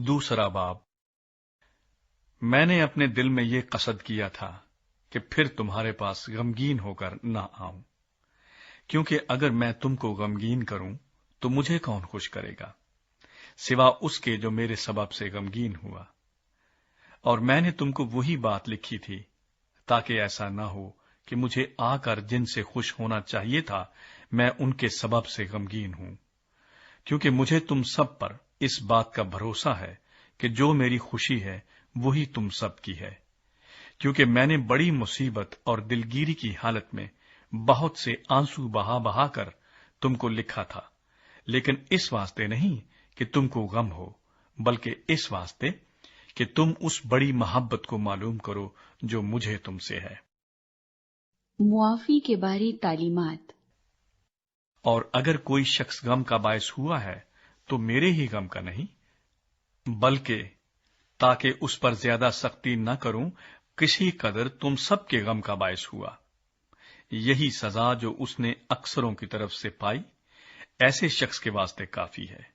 دوسرا باب۔ میں نے اپنے دل میں یہ قصد کیا تھا کہ پھر تمہارے پاس غمگین ہو کر نہ آؤں، کیونکہ اگر میں تم کو غمگین کروں تو مجھے کون خوش کرے گا سوا اس کے جو میرے سبب سے غمگین ہوا۔ اور میں نے تم کو وہی بات لکھی تھی تاکہ ایسا نہ ہو کہ مجھے آ کر جن سے خوش ہونا چاہیے تھا میں ان کے سبب سے غمگین ہوں، کیونکہ مجھے تم سب پر اس بات کا بھروسہ ہے کہ جو میری خوشی ہے وہی تم سب کی ہے، کیونکہ میں نے بڑی مصیبت اور دلگیری کی حالت میں بہت سے آنسو بہا بہا کر تم کو لکھا تھا، لیکن اس واسطے نہیں کہ تم کو غم ہو، بلکہ اس واسطے کہ تم اس بڑی محبت کو معلوم کرو جو مجھے تم سے ہے۔ معافی کے بارے تعلیمات۔ اور اگر کوئی شخص غم کا باعث ہوا ہے تو میرے ہی غم کا نہیں، بلکہ تاکہ اس پر زیادہ سختی نہ کروں کسی قدر تم سب کے غم کا باعث ہوا۔ یہی سزا جو اس نے اکثروں کی طرف سے پائی ایسے شخص کے واسطے کافی ہے۔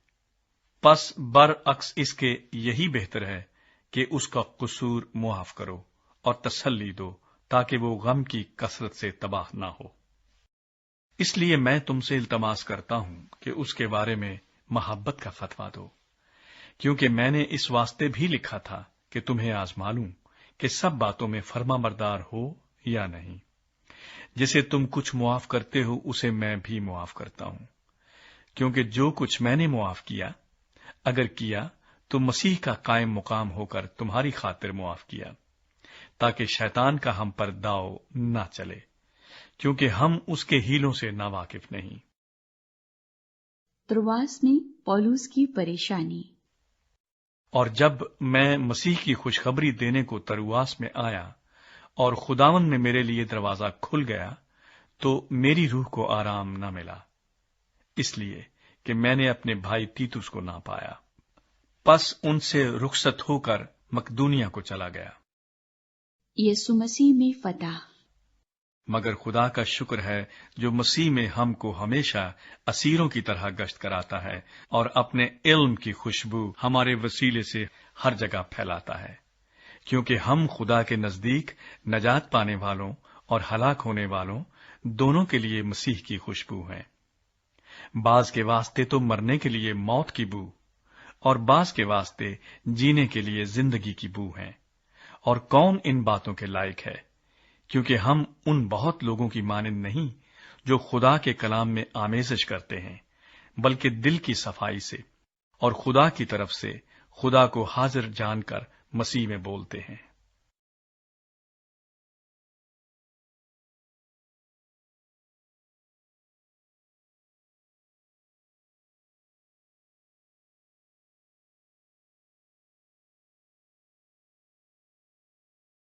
پس برعکس اس کے یہی بہتر ہے کہ اس کا قصور معاف کرو اور تسلی دو تاکہ وہ غم کی کثرت سے تباہ نہ ہو۔ اس لیے میں تم سے التماس کرتا ہوں کہ اس کے بارے میں محبت کا فتویٰ دو، کیونکہ میں نے اس واسطے بھی لکھا تھا کہ تمہیں آزما لوں کہ سب باتوں میں فرما بردار ہو یا نہیں۔ جسے تم کچھ معاف کرتے ہو اسے میں بھی معاف کرتا ہوں، کیونکہ جو کچھ میں نے معاف کیا اگر کیا تو مسیح کا قائم مقام ہو کر تمہاری خاطر معاف کیا، تاکہ شیطان کا ہم پر داؤ نہ چلے، کیونکہ ہم اس کے ہیلوں سے ناواقف نہیں۔ ترواس میں پولس کی پریشانی۔ اور جب میں مسیح کی خوشخبری دینے کو ترواس میں آیا اور خداوند میں میرے لیے دروازہ کھل گیا تو میری روح کو آرام نہ ملا، اس لیے کہ میں نے اپنے بھائی تیتس کو نہ پایا۔ پس ان سے رخصت ہو کر مقدونیہ کو چلا گیا۔ یسوع مسیح میں فتح۔ مگر خدا کا شکر ہے جو مسیح میں ہم کو ہمیشہ اسیروں کی طرح گشت کراتا ہے اور اپنے علم کی خوشبو ہمارے وسیلے سے ہر جگہ پھیلاتا ہے، کیونکہ ہم خدا کے نزدیک نجات پانے والوں اور ہلاک ہونے والوں دونوں کے لیے مسیح کی خوشبو ہیں۔ بعض کے واسطے تو مرنے کے لیے موت کی بو اور بعض کے واسطے جینے کے لیے زندگی کی بو ہے۔ اور کون ان باتوں کے لائق ہے؟ کیونکہ ہم ان بہت لوگوں کی مانند نہیں جو خدا کے کلام میں آمیزش کرتے ہیں، بلکہ دل کی صفائی سے اور خدا کی طرف سے خدا کو حاضر جان کر مسیح میں بولتے ہیں۔